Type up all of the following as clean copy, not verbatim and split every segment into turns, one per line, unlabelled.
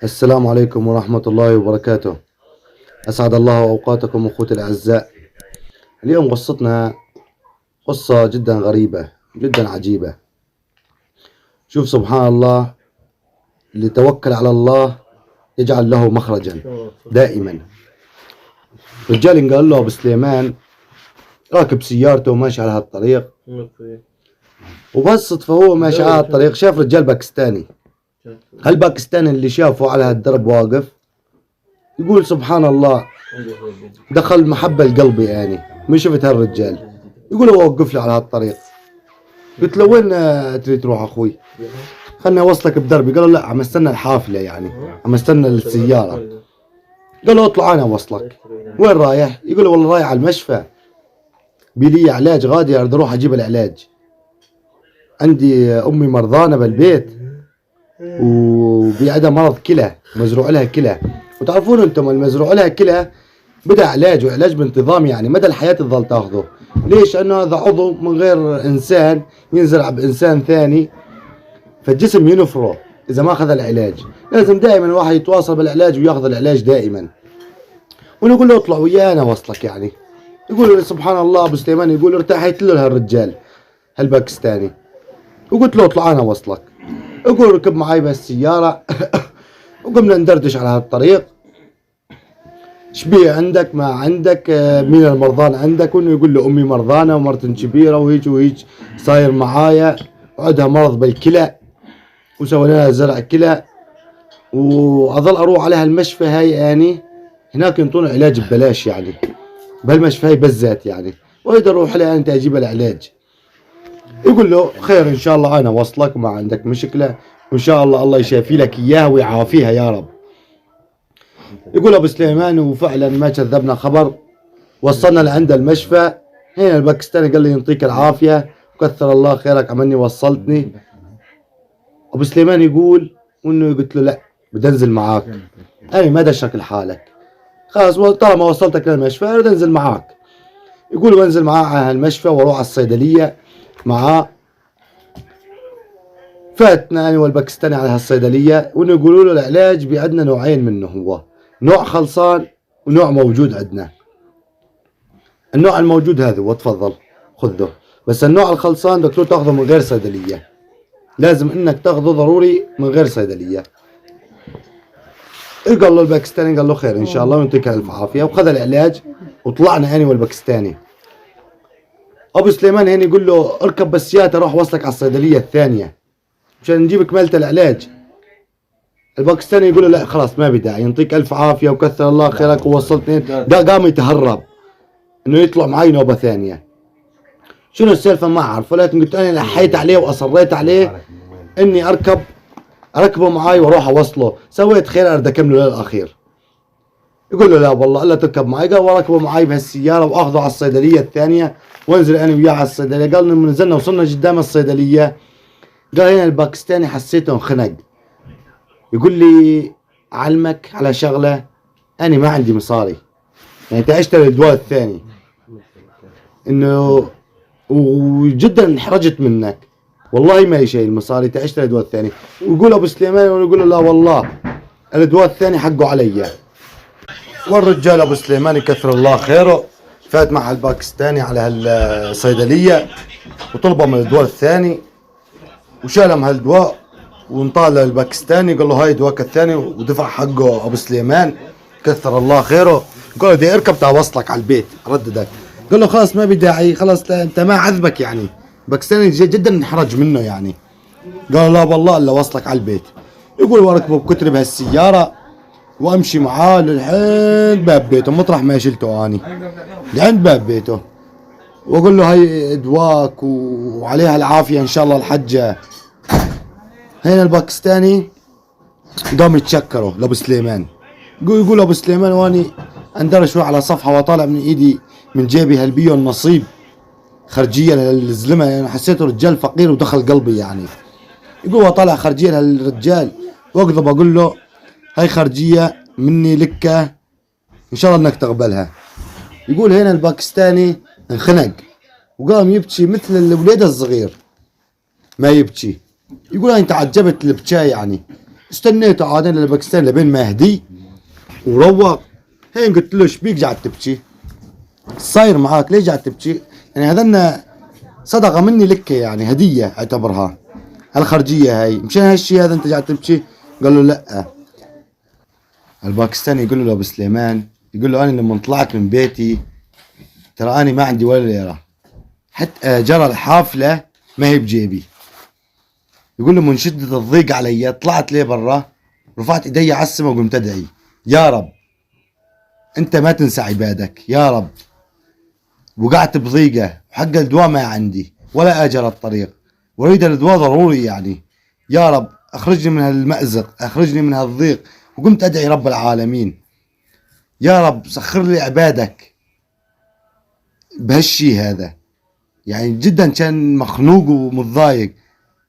السلام عليكم ورحمة الله وبركاته. أسعد الله أوقاتكم أخوتي الأعزاء. اليوم قصتنا قصة جدا غريبة جدا عجيبة. شوف سبحان الله، اللي توكل على الله يجعل له مخرجا دائما. رجال قال له أبو سليمان راكب سيارته وماشي على هالطريق، وبالصدفة هو ماشي على الطريق شاف رجال باكستاني. هالباكستاني اللي شافه على هالدرب واقف يقول سبحان الله، دخل محبة لقلبي يعني من شفت هالرجال. يقول هو وقف لي على هالطريق، قلت له وين تريد تروح اخوي؟ خلني اوصلك بدربي. قال له لا، عم استنى الحافلة يعني، عم استنى السيارة. قال له اطلع انا اوصلك. وين رايح؟ يقول له والله رايح على المشفى، بيلي علاج غادي، اريد اروح اجيب العلاج. عندي امي مرضانة بالبيت وبيعدها مرض كلى، مزروع لها كلى. وتعرفون انتم المزروع لها كلى بدأ علاج، وعلاج بانتظام يعني مدى الحياة تظل تاخذه. ليش؟ لأنه هذا عضو من غير إنسان ينزرع بإنسان ثاني، فالجسم ينفره إذا ما أخذ العلاج. لازم دائما الواحد يتواصل بالعلاج وياخذ العلاج دائما. ونقول له اطلع ويانا وصلك يعني. يقول سبحان الله أبو سليمان، يقول ارتاحت له هالرجال هالباكستاني، وقلت له اطلع أنا وصلك. يقول ركب معي بالسيارة وقمنا ندردش على هالطريق. شبيه عندك؟ ما عندك؟ مين المرضان عندك؟ وانه يقول له امي مرضانه ومرتن كبيره وهيج وهيج صاير معايا، وعندها مرض بالكلى وسوينا لها زرع كلى، واظل اروح على هالمشفى هاي يعني. هناك ينطون علاج ببلاش يعني، بهالمشفى هاي بالذات يعني، واريد اروح لها انت اجيب العلاج. يقول له خير ان شاء الله انا وصلك وما عندك مشكله، وان شاء الله الله يشافي لك اياها ويعافيها يا رب. يقول ابو سليمان وفعلا ما كذبنا خبر، وصلنا لعند المشفى. هنا الباكستاني قال لي يعطيك العافيه وكثر الله خيرك، عمني وصلتني. ابو سليمان يقول وانه قلت له لا، بدي انزل معاك، انا ما دشك لحالك، خلاص طالما وصلتك للمشفى اريد انزل معاك. يقول بنزل معاه على المشفى واروح على الصيدليه معاه. فاتنا انا والباكستاني على هالصيدليه، وانه يقولوا له العلاج بعندنا نوعين منه، هو نوع خلصان ونوع موجود عندنا. النوع الموجود هذا وتفضل خذه، بس النوع الخلصان بدك تاخذه من غير صيدليه، لازم انك تاخذه ضروري من غير صيدليه. قال له الباكستاني، قال له خير ان شاء الله ويعطيك الف عافيه، وخذ العلاج. وطلعنا انا والباكستاني. ابو سليمان هنا يقول له اركب بالسيارة روح وصلك على الصيدليه الثانيه مشان نجيب كمالة العلاج. الباكستاني يقول له لا خلاص ما بداعي، يعطيك الف عافيه وكثر الله خيرك ووصلتني. قام يتهرب انه يطلع معي نوبه ثانيه. شنو السالفه ما اعرف، ولكن قلت انا لحيت عليه واصريت عليه اني اركبه معاي واروح اوصله. سويت خير اريد اكمله للاخير. يقول له لا والله الا تركب معي. قال واركبه معاي بهالسياره واخذه على الصيدليه الثانيه وانزل انا وياه على الصيدليه. قال لما نزلنا وصلنا قدام الصيدليه، قال هنا الباكستاني حسيته انخنق. يقول لي علمك على شغله، انا ما عندي مصاري يعني اشتري الدواء الثاني، انه وجدا انحرجت منك، والله ما لي شيء المصاري اشتري الدواء الثاني. ويقول ابو سليمان ويقول له لا والله الدواء الثاني حقه علي. والرجال ابو سليمان يكثر الله خيره فات مع الباكستاني على هالصيدليه وطلبه من الدواء الثاني وشالهم هالدواء وانطال الباكستاني. قال له هاي دواك الثاني ودفع حقه ابو سليمان كثر الله خيره. قال له بدي اركب اوصلك على البيت. رددك. قال له خلاص ما بداعي، خلاص انت ما عذبك يعني. باكستاني جدا انحرج منه يعني. قال لا والله الا وصلك على البيت. يقول واركبه بكتري بهالسياره وامشي معاه للحين باب بيته، مطرح ما شلته اني لعند باب بيته، واقول له هاي دواك وعليها العافيه ان شاء الله الحجه. هنا الباكستاني قام يتشكروا لابو سليمان. يقول ابو سليمان واني اندر شوي على صفحه وطالع من ايدي من جيبي هالبيو النصيب خرجيه للزلمه يعني، حسيته رجال فقير ودخل قلبي يعني. يقول وطالع خرجيه للرجال واقضب اقول له هاي خرجيه مني لك ان شاء الله انك تقبلها. يقول هنا الباكستاني انخنق وقام يبكي مثل الوليد الصغير ما يبكي. يقول انا تعجبت البكاء يعني، استنيته عادين للباكستان لبين ما هدي وروق. هين قلت له شبيك قاعد تبكي؟ صاير معاك ليش قاعد تبكي؟ يعني هذا صدقة مني لك، يعني هدية اعتبرها الخارجية هاي، مشان هالشي هذا انت قاعد تبكي؟ قال له لا. الباكستاني يقول له ابو سليمان، يقول له انا لما طلعت من بيتي ترى انا ما عندي ولا ليرة، حتى جرى الحافلة ما هي بجيبي. يقول له من شدة الضيق علي طلعت ليه برا، رفعت ايدي على السما وقمت ادعي يا رب انت ما تنسى عبادك يا رب. وقعت بضيقة وحق الدواء ما عندي ولا اجر الطريق، واريد الدواء ضروري يعني، يا رب اخرجني من هالمأزق، اخرجني من هالضيق. وقمت ادعي رب العالمين يا رب سخر لي عبادك بهالشي هذا. يعني جدا كان مخنوق ومتضايق.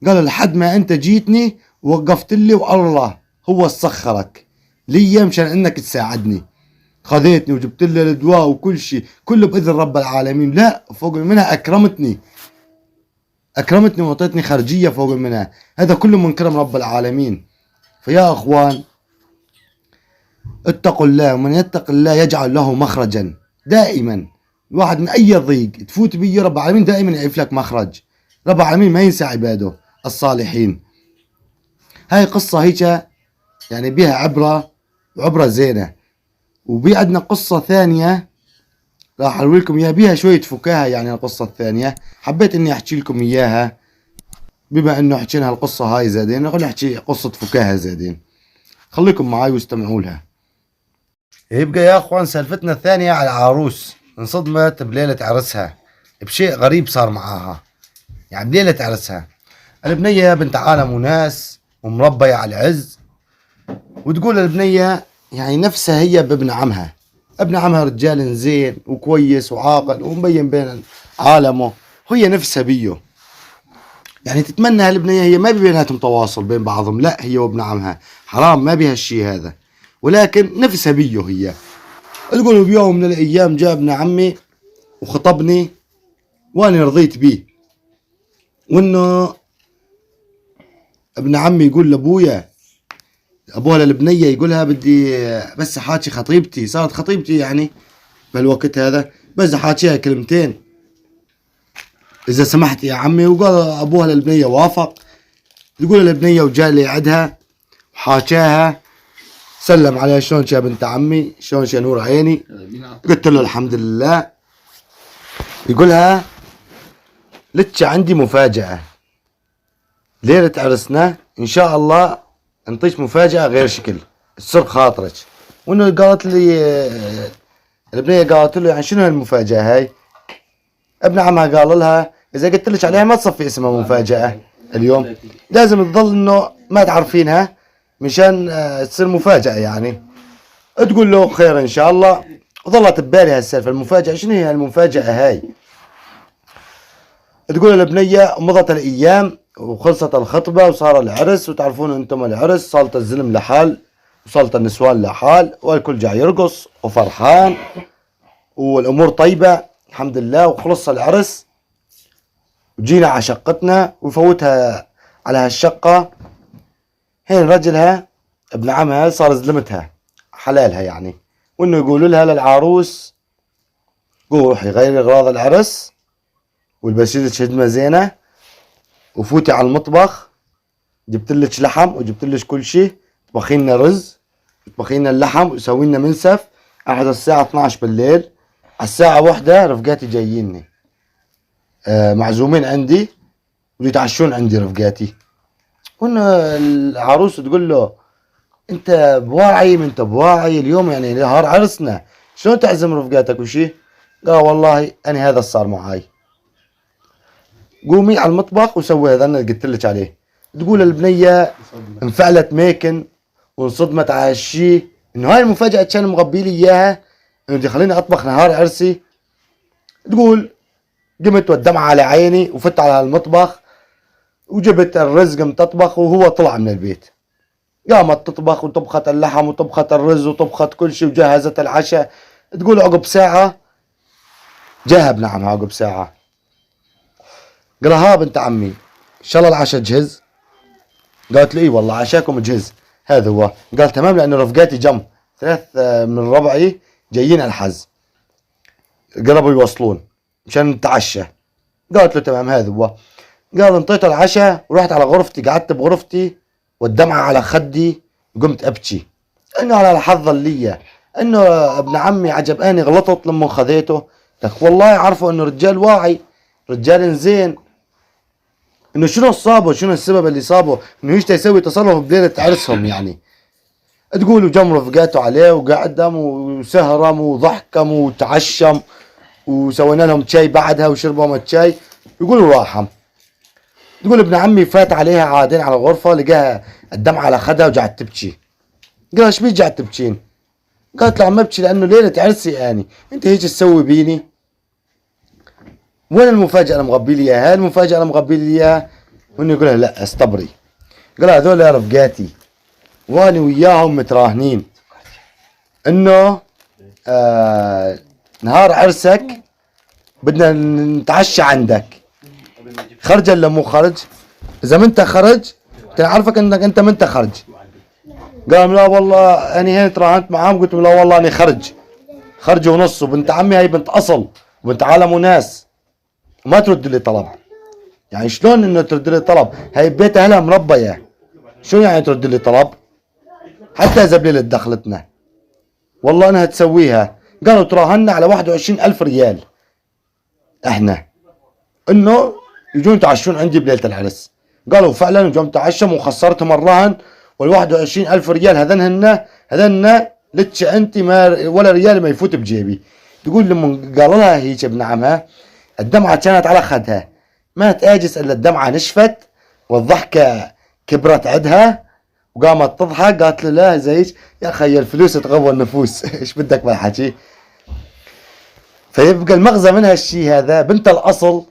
قال لحد ما انت جيتني ووقفت لي، والله هو سخرك لي مشان انك تساعدني، خذيتني وجبت لي الدواء وكل شيء كله باذن رب العالمين. لا فوق منها اكرمتني واعطيتني خارجيه فوق منها، هذا كله من كرم رب العالمين. فيا اخوان اتقوا الله، ومن يتق الله يجعل له مخرجا. دائما الواحد من اي ضيق تفوت بيه رب العالمين دائما يعرف لك مخرج. رب العالمين ما ينسى عباده الصالحين. هاي قصة هيك يعني بيها عبرة وعبرة زينة. وبي عندنا قصة ثانية راح اروي لكم اياها بيها شوية فكاهة. يعني القصة الثانية حبيت اني احكي لكم اياها بما انه حكينا القصة هاي زادين، نقول نحكي قصة فكاهة زادين. خليكم معاي واستمعوا لها. يبقى يا اخوان سالفتنا الثانية على عروس انصدمت بليلة عرسها بشيء غريب صار معاها. يعني بليلة عرسها البنية بنت عالم وناس ومربية على العز، وتقول البنية يعني نفسها هي بابن عمها. ابن عمها رجال زين وكويس وعاقل ومبين بين عالمه، وهي نفسها بيه. يعني تتمنى هالبنية هي ما بيناتهم تواصل بين بعضهم، لا هي وابن عمها حرام ما بيها الشي هذا، ولكن نفسها بيه هي. تقول بيوم من الايام جاء ابن عمي وخطبني وانا رضيت بيه، وانه ابن عمي يقول لابويا، ابوها للبنيه يقولها بدي بس احاكي خطيبتي، صارت خطيبتي يعني بالوقت هذا، بس احاكيها كلمتين اذا سمحت يا عمي. وقال ابوها للبنيه وافق. تقول للبنيه وجاء لي عدها وحاكاها، سلم عليها شلونك يا بنت عمي، شلونك يا نور عيني. قلت له الحمد لله. يقولها لك عندي مفاجأة ليلة عرسنا ان شاء الله انطيك مفاجأة غير شكل السر خاطرك. وانه قالت لي البنية قالت له يعني شنو هالمفاجأة هاي؟ ابن عمها قال لها اذا قلت لك عليها ما تصفي اسمها مفاجأة اليوم، لازم تظل انه ما تعرفينها مشان تصير مفاجأة يعني. تقول له خير ان شاء الله. ظلت ببالي هالسالفة المفاجأة شنو هي المفاجأة هاي. تقول البنية مضت الايام وخلصت الخطبة وصار العرس، وتعرفون انتم العرس صالت الزلم لحال وصالت النسوان لحال والكل جاي يرقص وفرحان والامور طيبة الحمد لله. وخلص العرس وجينا على شقتنا وفوتها على هالشقة. هين رجلها ابن عمها صار زلمتها حلالها يعني، وانه يقولوا لها للعروس روحي غيري اغراض العرس والبسي لك هدمة زينة وفوتي على المطبخ، جبت لك لحم وجبت لك كل شيء، طبخي لنا رز وطبخي لنا اللحم وسوي لنا منسف. احد الساعة 12 بالليل على الساعة 1 رفقاتي جاييني معزومين عندي ويتعشون عندي رفقاتي. وانه العروس تقول له انت بواعي ما انت بواعي اليوم يعني نهار عرسنا شلون تعزم رفقاتك وشي؟ قال والله انا هذا صار معاي. قومي على المطبخ وسوي هذا اللي قلت لك عليه. تقول البنيه انفعلت ميكن وانصدمت على هالشي، انه هاي المفاجاه كان مغبي لي اياها انه بدي خليني اطبخ نهار عرسي. تقول قمت والدمعه على عيني وفت على المطبخ وجبت الرز قمت اطبخ، وهو طلع من البيت. قامت تطبخ وطبخت اللحم وطبخت الرز وطبخت كل شيء وجهزت العشاء. تقول عقب ساعه جاها ابن عمها عقب ساعه قال ها بنت عمي ان شاء الله العشاء جهز؟ قالت له اي والله عشاكم جهز. هذا هو. قال تمام لأنه رفقاتي جنب 3 من ربعي جايين على الحز، قربوا يوصلون مشان نتعشى. قالت له تمام هذا هو. قال انطيت العشاء ورحت على غرفتي، قعدت بغرفتي والدمعة على خدي، قمت أبكي إنه على الحظ اللي إنه ابن عمي عجباني غلطت لما خذيته. لك والله عرفوا إنه رجال واعي، رجال زين، إنه شنو صابه، شنو السبب اللي صابه إنه يجي يسوي تصرف بليلة عرسهم. يعني تقولوا جم رفقاته عليه وقعدهم وسهرم وضحكم وتعشم وسوينا لهم شاي بعدها وشربوا هم الشاي، يقولوا راحم. تقول ابن عمي فات عليها عادين على الغرفة، لقاها الدمعة على خدها وقعدت تبكي. قال ايش بيك قاعد تبكين؟ قالت له عم ابكي لأنه ليلة عرسي يعني انت هيك تسوي بيني؟ وين المفاجأة اللي مغبي لي اياها؟ المفاجأة اللي مغبي لي اياها وانه يقول لها لا استبري. قال هذول يا رفقاتي واني وياهم متراهنين انه نهار عرسك بدنا نتعشى عندك، خرج ولا مو خرج؟ اذا ما انت خرج تعرفك انك انت ما انت خرج. قال لا والله انا هنا تراهنت معاهم، قلت لا والله انا خرج ونص، وبنت عمي هي بنت اصل وبنت عالم وناس وما ترد لي طلب. يعني شلون انه ترد لي طلب؟ هي بيت اهلها مربيه، شو يعني ترد لي طلب؟ حتى اذا بليلة دخلتنا والله انها تسويها. قالوا تراهنا على 21,000 ريال احنا انه يجون يتعشون عندي بليلة العرس. قالوا فعلا وجم تعشم وخسرتهم الرهن، وال 21,000 ريال هذن لتش انت ما ولا ريال ما يفوت بجيبي. تقول لما قالوا لها هيك ابن عمها الدمعة كانت على خدها، ما تاجس الا الدمعة نشفت والضحكة كبرت عدها وقامت تضحك. قالت له لا زيك يا اخي الفلوس تغوى النفوس ايش بدك بالحكي. فيبقى المغزى من هالشي هذا بنت الاصل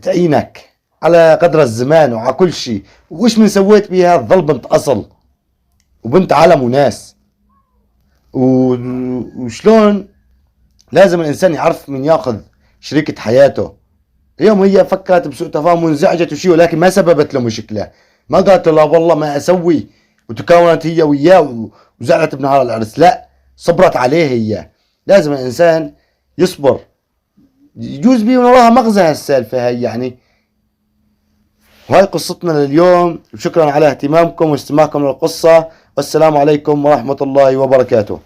تعينك على قدر الزمان وعلى كل شيء، وش من سويت بيها تظل بنت اصل وبنت عالم وناس. وشلون لازم الانسان يعرف من ياخذ شريكة حياته. اليوم هي فكرت بسوء تفاهم وانزعجت وشي، ولكن ما سببت له مشكلة، ما قالت له لا والله ما اسوي وتكونت هي وياه وزعلت بنهار العرس، لا صبرت عليه هي. لازم الانسان يصبر، يجوز بيه من وراها مغزى هالسالفة هي يعني. وهي قصتنا لليوم، وشكرا على اهتمامكم واستماعكم للقصة، والسلام عليكم ورحمة الله وبركاته.